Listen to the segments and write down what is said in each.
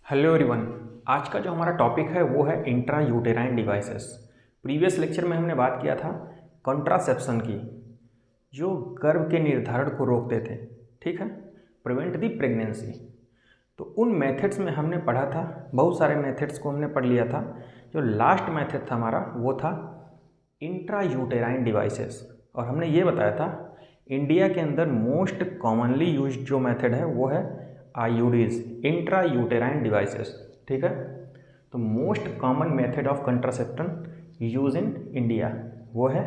Hello everyone. आज का जो हमारा टॉपिक है वो है intra uterine devices. Previous lecture में हमने बात किया था कॉन्ट्रासेप्शन की, जो गर्भ के निर्धारण को रोकते थे, ठीक है, प्रिवेंट दी प्रेगनेंसी। तो उन मेथड्स में हमने पढ़ा था, बहुत सारे मेथड्स को हमने पढ़ लिया था। जो लास्ट मेथड था हमारा वो था इंट्रा यूटेराइन डिवाइसेस, और हमने ये बताया था इंडिया के अंदर मोस्ट कॉमनली यूज्ड जो मेथड है वो है आईयूडीज, इंट्रा यूटेराइन डिवाइसेस, ठीक है। तो most common method of contraception use in India वो है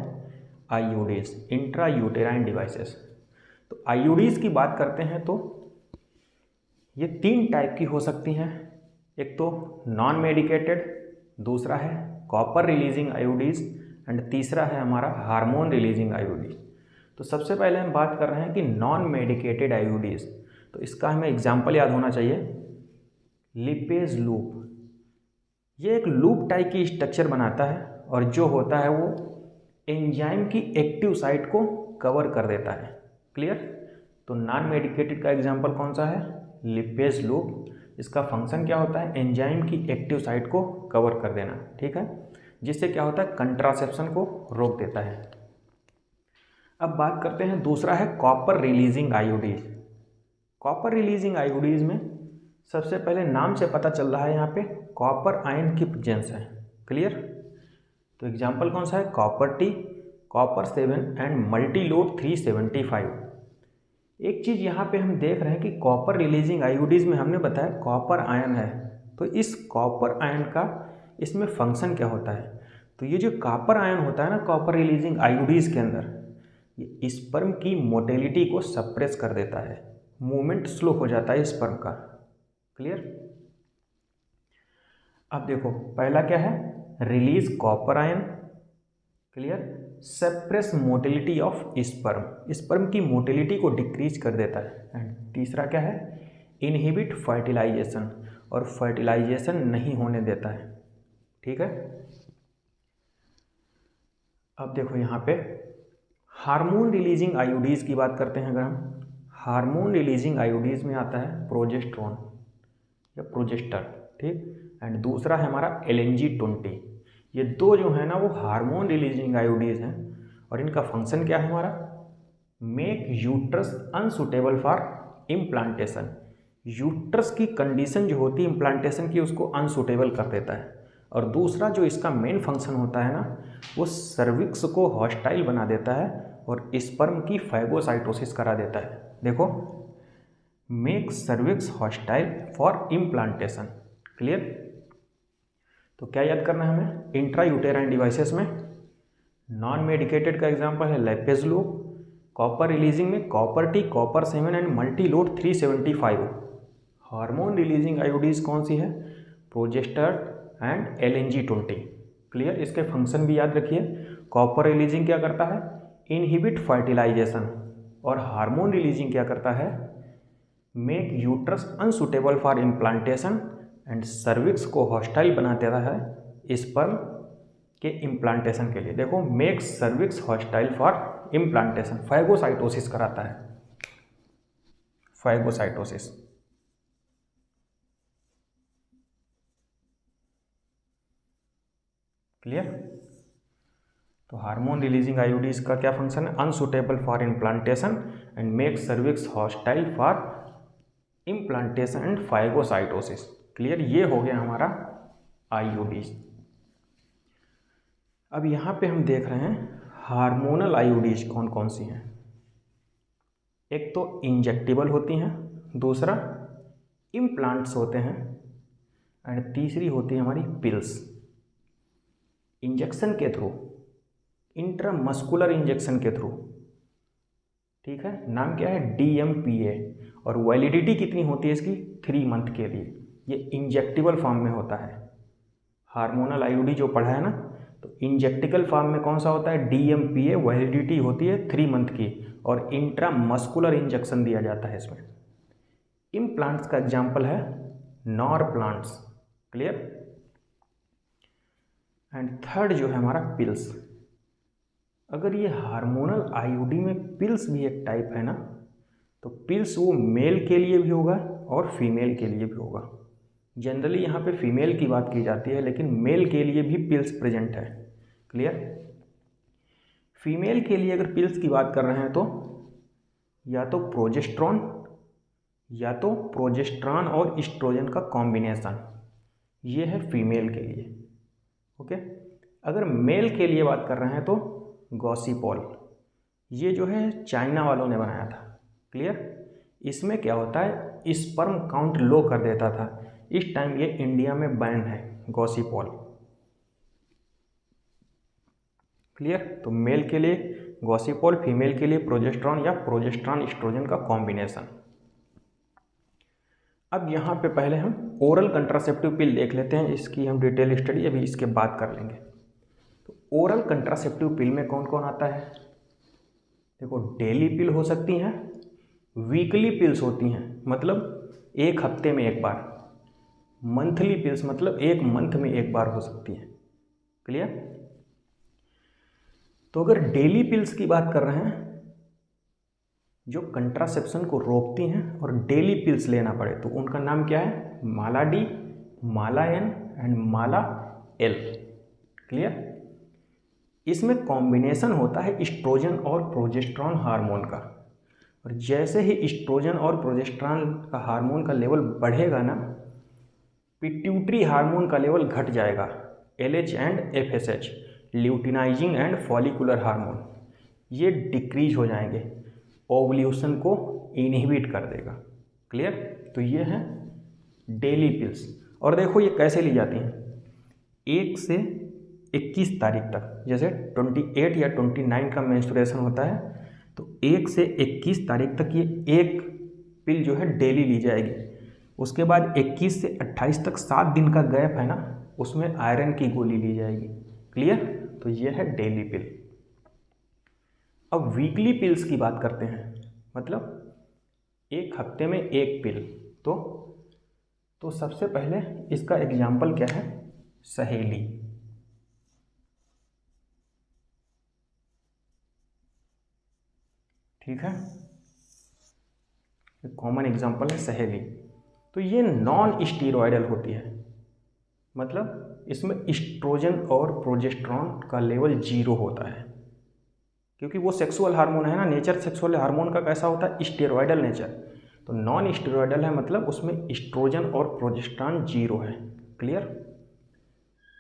आईयूडीज, इंट्रा यूटेराइन डिवाइसेस। तो आईयूडीज की बात करते हैं तो ये 3 टाइप की हो सकती हैं। एक तो नॉन मेडिकेटेड, दूसरा है कॉपर रिलीजिंग आईयूडीज, एंड तीसरा है हमारा हार्मोन रिलीजिंग आईयूडी। तो सबसे पहले हम बात कर रहे हैं कि नॉन मेडिकेटेड आईयूडीज। तो इसका हमें एग्जाम्पल याद होना चाहिए, लिपेज लूप। ये एक लूप टाइप की स्ट्रक्चर बनाता है और जो होता है वो एंजाइम की एक्टिव साइट को कवर कर देता है। क्लियर। तो नॉन मेडिकेटेड का एग्जाम्पल कौन सा है? Lipase loop. इसका फंक्शन क्या होता है? एंजाइम की एक्टिव साइट को कवर कर देना, ठीक है, जिससे क्या होता है? कंट्रासेप्शन को रोक देता है। अब बात करते हैं, दूसरा है copper releasing IUDs. Copper releasing IUDs में सबसे पहले नाम से पता चल रहा है यहाँ पे कॉपर आयन की प्रेजेंस है। क्लियर। तो एग्जाम्पल कौन सा है? Copper T, copper 7 and multi load 375। एक चीज़ यहाँ पे हम देख रहे हैं कि कॉपर रिलीजिंग आईयूडीज में हमने बताया कॉपर आयन है, तो इस कॉपर आयन का इसमें फंक्शन क्या होता है? तो ये जो कॉपर आयन होता है ना कॉपर रिलीजिंग आईयूडीज के अंदर, ये स्पर्म की मोटेलिटी को सप्रेस कर देता है, मूवमेंट स्लो हो जाता है स्पर्म का। क्लियर। अब देखो पहला क्या है? Release copper ion. Clear. Suppress motility of sperm, sperm की मोटिलिटी को डिक्रीज कर देता है। एंड तीसरा क्या है? इनहिबिट फर्टिलाइजेशन, और फर्टिलाइजेशन नहीं होने देता है, ठीक है। अब देखो यहाँ पे हार्मोन रिलीजिंग आईयूडीज की बात करते हैं। अगर हम हार्मोन रिलीजिंग आईयूडीज में आता है प्रोजेस्ट्रॉन या प्रोजेस्टर, ठीक, एंड दूसरा है हमारा LNG-20। ये दो जो है ना वो हार्मोन रिलीजिंग आईयूडीज हैं, और इनका फंक्शन क्या है हमारा? Make uterus unsuitable for implantation. Uterus की कंडीशन जो होती है इम्प्लांटेशन की उसको अनसुटेबल कर देता है। और दूसरा जो इसका मेन फंक्शन होता है ना वो सर्विक्स को हॉस्टाइल बना देता है और स्पर्म की फैगोसाइटोसिस करा देता है। देखो, make cervix hostile for implantation. Clear. तो क्या याद करना है हमें? इंट्रा यूटेराइन डिवाइसेस में नॉन मेडिकेटेड का एग्जांपल है लेपेज लूप, कॉपर रिलीजिंग में copper T, copper 7 and multi load 375। Hormone releasing IUDs कौन सी है? प्रोजेस्टर एंड LNG-20। क्लियर। इसके फंक्शन भी याद रखिए। कॉपर रिलीजिंग क्या करता है? इनहिबिट फर्टिलाइजेशन, और हार्मोन रिलीजिंग क्या करता है? Make uterus unsuitable for implantation and cervix को हॉस्टाइल बना देता है स्पर्म के इम्प्लांटेशन के लिए। देखो, make cervix hostile for implantation, phagocytosis कराता है, फैगोसाइटोसिस। क्लियर। तो हार्मोन रिलीजिंग आईयूडीज का क्या फंक्शन है? Unsuitable for implantation and make cervix hostile for implantation and phagocytosis. Clear. ये हो गया हमारा आईयूडीज। अब यहाँ पे हम देख रहे हैं हार्मोनल आईयूडीज कौन कौन सी हैं। एक तो इंजेक्टेबल होती हैं, दूसरा इम्प्लांट्स होते हैं, एंड तीसरी होती है हमारी पिल्स। इंजेक्शन के थ्रू, इंट्रामस्कुलर इंजेक्शन के थ्रू, ठीक है। नाम क्या है? DMPA, और वैलिडिटी कितनी होती है इसकी? 3 मंथ के लिए। ये इंजेक्टेबल फॉर्म में होता है। हार्मोनल आईयूडी जो पढ़ा है ना, तो इंजेक्टिकल फॉर्म में कौन सा होता है? DMPA, वैलिडिटी होती है 3 मंथ की, और इंट्रामस्कुलर इंजेक्शन दिया जाता है इसमें। इम्प्लांट्स का एग्जाम्पल है nor plants. Clear. And third जो है हमारा पिल्स। अगर ये हार्मोनल आईयूडी में पिल्स भी एक टाइप है ना, तो पिल्स वो मेल के लिए भी होगा और फीमेल के लिए भी होगा, जनरली यहाँ पे फीमेल की बात की जाती है, लेकिन मेल के लिए भी पिल्स प्रेजेंट है। क्लियर। फीमेल के लिए अगर पिल्स की बात कर रहे हैं तो या तो प्रोजेस्ट्रॉन या तो प्रोजेस्ट्रॉन और इस्ट्रोजन का कॉम्बिनेशन, ये है फीमेल के लिए। ओके। अगर मेल के लिए बात कर रहे हैं तो गॉसिपॉल, ये जो है चाइना वालों ने बनाया था। क्लियर। इसमें क्या होता है, स्पर्म काउंट लो कर देता था। इस टाइम ये इंडिया में बैन है गॉसिपॉल। क्लियर। तो मेल के लिए गॉसिपॉल, फीमेल के लिए प्रोजेस्ट्रॉन या प्रोजेस्ट्रॉन इस्ट्रोजन का कॉम्बिनेशन। अब यहाँ पे पहले हम ओरल कंट्रासेप्टिव पिल देख लेते हैं, इसकी हम डिटेल स्टडी अभी इसके बाद कर लेंगे। तो ओरल कंट्रासेप्टिव पिल में कौन कौन आता है? देखो, डेली पिल हो सकती हैं, वीकली पिल्स होती हैं मतलब एक हफ्ते में एक बार, मंथली पिल्स मतलब एक मंथ में एक बार हो सकती हैं। क्लियर। तो अगर डेली पिल्स की बात कर रहे हैं जो कंट्रासेप्शन को रोकती हैं और डेली पिल्स लेना पड़े, तो उनका नाम क्या है? Mala D, Mala N and Mala L. Clear. इसमें कॉम्बिनेशन होता है इस्ट्रोजन और प्रोजेस्ट्रॉन हार्मोन का, और जैसे ही इस्ट्रोजन और प्रोजेस्ट्रॉन का हार्मोन का लेवल बढ़ेगा ना, पिट्यूटरी हार्मोन का लेवल घट जाएगा, LH and FSH, luteinising and follicular hormone, ये डिक्रीज हो जाएंगे, ओवल्यूशन को इनहिबिट कर देगा। क्लियर। तो ये है डेली पिल्स। और देखो ये कैसे ली जाती हैं, 1 से 21 तारीख तक, जैसे 28 या 29 का मेंस्ट्रुएशन होता है, तो 1 से 21 तारीख तक ये एक पिल जो है डेली ली जाएगी। उसके बाद 21 से 28 तक 7 दिन का गैप है ना, उसमें आयरन की गोली ली जाएगी। क्लियर। तो ये है डेली पिल। अब वीकली पिल्स की बात करते हैं, मतलब एक हफ्ते में एक पिल। तो सबसे पहले इसका एग्जाम्पल क्या है? सहेली। ठीक है, एक कॉमन एग्जाम्पल है सहेली। तो ये नॉन स्टीरॉयडल होती है, मतलब इसमें इस्ट्रोजन और प्रोजेस्ट्रॉन का लेवल 0 होता है, क्योंकि वो सेक्सुअल हार्मोन है ना, नेचर सेक्सुअल हार्मोन का कैसा होता है? Steroidal nature. तो नॉन स्टेरॉयडल है, मतलब उसमें इस्ट्रोजन और प्रोजेस्ट्रॉन 0 है। क्लियर।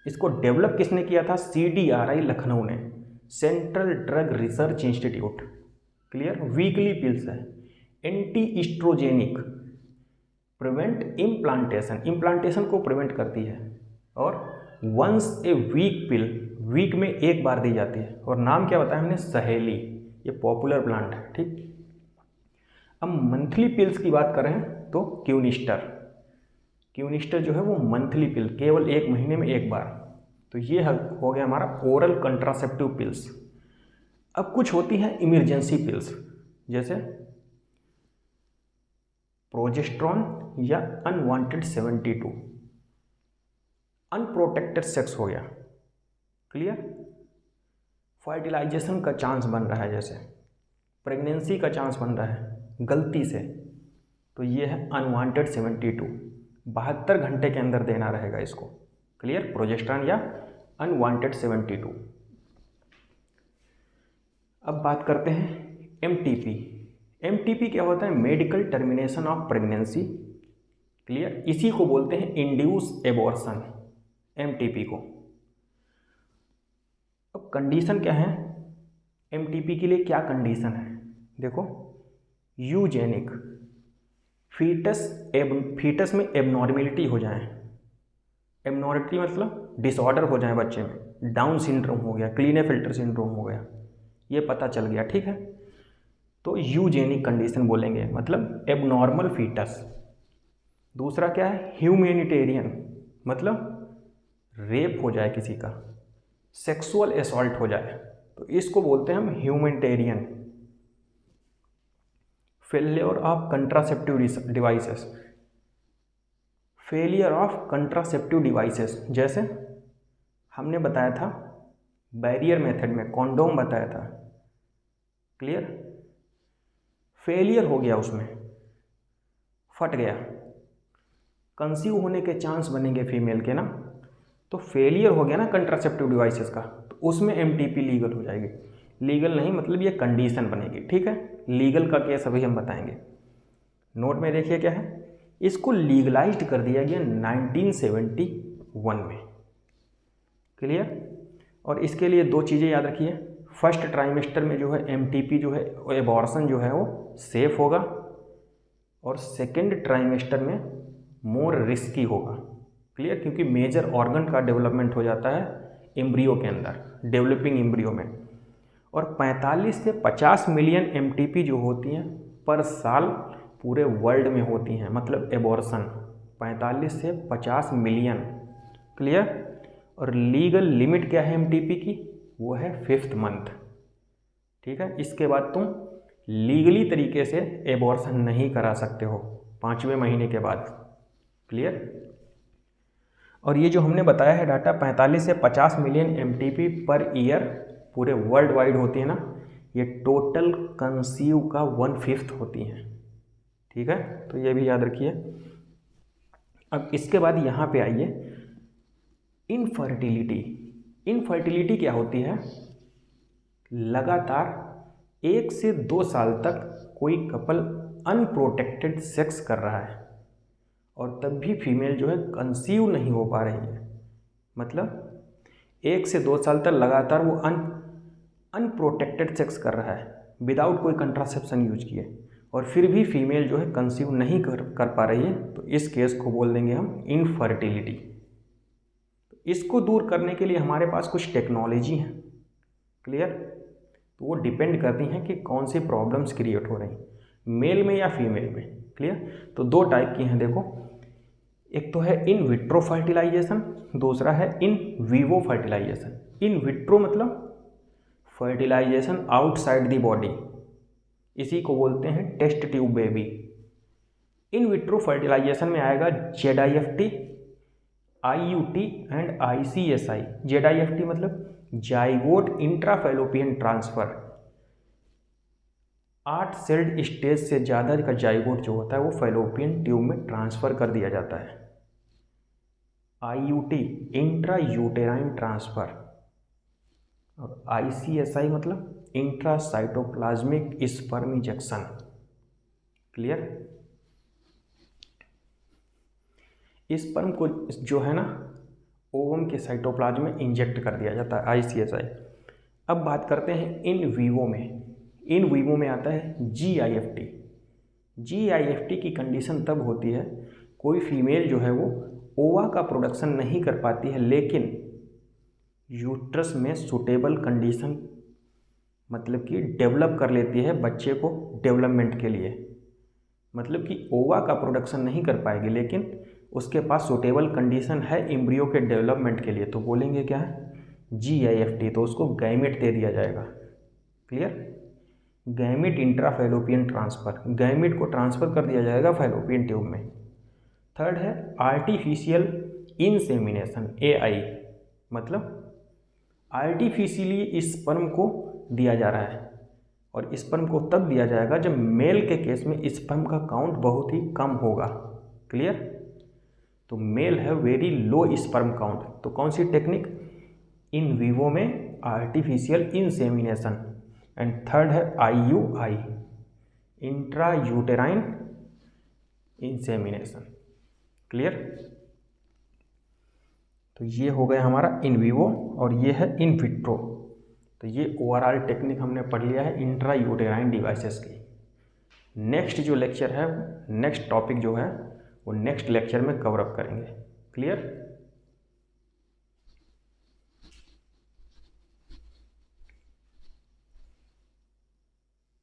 इसको डेवलप किसने किया था? CDRI लखनऊ ने, central drug research institute. Clear. Weekly pills है, एंटी इस्ट्रोजेनिक, प्रिवेंट इम्प्लांटेशन को प्रिवेंट करती है, और once a week pill, week में एक बार दी जाती है। और नाम क्या बताया हमने? सहेली। ये पॉपुलर प्लांट है। ठीक। अब मंथली पिल्स की बात करें तो क्यूनिस्टर जो है वो मंथली पिल, केवल एक महीने में एक बार। तो ये हो गया हमारा ओरल कंट्रासेप्टिव पिल्स। अब कुछ होती हैं इमरजेंसी पिल्स, जैसे प्रोजेस्ट्रॉन या अनवांटेड 72, अनप्रोटेक्टेड सेक्स हो गया। क्लियर। फर्टिलाइजेशन का चांस बन रहा है, जैसे प्रेगनेंसी का चांस बन रहा है गलती से, तो ये है अनवांटेड 72, 72 घंटे के अंदर देना रहेगा इसको। क्लियर। प्रोजेस्ट्रॉन या अनवांटेड 72। अब बात करते हैं MTP क्या होता है? Medical termination of pregnancy. Clear. इसी को बोलते हैं इंड्यूस एबॉर्शन, MTP को। अब कंडीशन क्या है? MTP के लिए क्या कंडीशन है? देखो, यूजेनिक, फीटस में एबनॉर्मेलिटी हो जाए, एबनॉर्मेलिटी मतलब डिसऑर्डर हो जाए बच्चे में, डाउन सिंड्रोम हो गया, क्लीनेफेल्टर सिंड्रोम हो गया, ये पता चल गया। ठीक है, तो यूजेनिक कंडीशन बोलेंगे, मतलब एबनॉर्मल फीटस। दूसरा क्या है? ह्यूमैनिटेरियन, मतलब रेप हो जाए किसी का, सेक्सुअल असॉल्ट हो जाए, तो इसको बोलते हैं हम humanitarian. Failure of contraceptive devices, failure of contraceptive devices, जैसे हमने बताया था बैरियर मेथड में कॉन्डोम बताया था। क्लियर। फेलियर हो गया, उसमें फट गया, कंसीव होने के चांस बनेंगे फीमेल के ना, तो फेलियर हो गया ना कंट्रासेप्टिव डिवाइसेस का, तो उसमें एमटीपी लीगल हो जाएगी। लीगल नहीं मतलब ये कंडीशन बनेगी, ठीक है। लीगल का केस अभी हम बताएंगे। नोट में देखिए क्या है, इसको लीगलाइज्ड कर दिया गया 1971 में, क्लियर। और इसके लिए दो चीज़ें याद रखिए, फर्स्ट ट्राइमेस्टर में जो है एमटीपी जो है एबॉर्शन जो है वो सेफ होगा, और सेकेंड ट्राइमेस्टर में मोर रिस्की होगा, क्लियर, क्योंकि मेजर ऑर्गन का डेवलपमेंट हो जाता है एम्ब्रियो के अंदर, डेवलपिंग एम्ब्रियो में। और 45 से 50 मिलियन एमटीपी जो होती हैं पर साल पूरे वर्ल्ड में होती हैं, मतलब एबॉर्शन 45 से 50 मिलियन, क्लियर। और लीगल लिमिट क्या है एमटीपी की, वो है 5th मंथ, ठीक है। इसके बाद तुम लीगली तरीके से एबॉर्शन नहीं करा सकते हो 5वें महीने के बाद, क्लियर। और ये जो हमने बताया है डाटा 45 से 50 मिलियन एमटीपी पर ईयर पूरे वर्ल्ड वाइड होती है ना, ये टोटल कंसीव का 1/5 होती हैं, ठीक है। तो ये भी याद रखिए। अब इसके बाद यहाँ पे आइए, इनफर्टिलिटी। इनफर्टिलिटी क्या होती है, लगातार 1 से 2 साल तक कोई कपल अनप्रोटेक्टेड सेक्स कर रहा है और तब भी फीमेल जो है कंसीव नहीं हो पा रही है, मतलब 1 से 2 साल तक लगातार वो अनप्रोटेक्टेड सेक्स कर रहा है विदाउट कोई कंट्रासेप्शन यूज किए, और फिर भी फीमेल जो है कंसीव नहीं कर पा रही है, तो इस केस को बोल देंगे हम इनफर्टिलिटी। इसको दूर करने के लिए हमारे पास कुछ टेक्नोलॉजी है, क्लियर। तो वो डिपेंड करती हैं कि कौन सी प्रॉब्लम्स क्रिएट हो रही, मेल में या फीमेल में, क्लियर। तो दो टाइप की हैं देखो, एक तो है इन विट्रो फर्टिलाइजेशन, दूसरा है in vivo fertilisation. In vitro मतलब फर्टिलाइजेशन आउटसाइड द बॉडी, इसी को बोलते हैं test tube baby. In vitro fertilisation में आएगा ZIFT, IUT and ICSI। ZIFT मतलब zygote intrafallopian transfer, 8 celled stage से ज़्यादा का जाइगोट जो होता है वो फैलोपियन ट्यूब में ट्रांसफ़र कर दिया जाता है। IUT इंट्रा यूटेराइन ट्रांसफ़र, और ICSI मतलब intracytoplasmic sperm injection, clear. Sperm को जो है ना ओवम के साइटोप्लाज्म में इंजेक्ट कर दिया जाता है, ICSI। अब बात करते हैं इन वीवो में। इन वीवो में आता है GIFT। GIFT की कंडीशन तब होती है कोई फीमेल जो है वो ओवा का प्रोडक्शन नहीं कर पाती है, लेकिन यूट्रस में सूटेबल कंडीशन मतलब कि डेवलप कर लेती है बच्चे को डेवलपमेंट के लिए, मतलब कि ओवा का प्रोडक्शन नहीं कर पाएगी लेकिन उसके पास सूटेबल कंडीशन है एम्ब्रियो के डेवलपमेंट के लिए, तो बोलेंगे क्या है GIFT। तो उसको गैमेट दे दिया जाएगा, क्लियर। गैमेट इंट्राफैलोपियन ट्रांसफ़र, गैमेट को ट्रांसफ़र कर दिया जाएगा फैलोपियन ट्यूब में। थर्ड है आर्टिफिशियल इंसेमिनेशन, AI, मतलब आर्टिफिशियली स्पर्म को दिया जा रहा है, और स्पर्म को तब दिया जाएगा जब मेल के केस में स्पर्म का काउंट बहुत ही कम होगा, क्लियर। तो मेल है वेरी लो स्पर्म काउंट, तो कौन सी टेक्निक, इन वीवो में आर्टिफिशियल इंसेमिनेशन। एंड थर्ड है IUI intra uterine insemination, clear. तो ये हो गया हमारा इन वीवो, और ये है इन विट्रो। तो ये ओवरऑल टेक्निक हमने पढ़ लिया है इंट्रा यूटेराइन डिवाइसेस की। नेक्स्ट जो लेक्चर है, नेक्स्ट टॉपिक जो है वो नेक्स्ट लेक्चर में कवर अप करेंगे, क्लियर।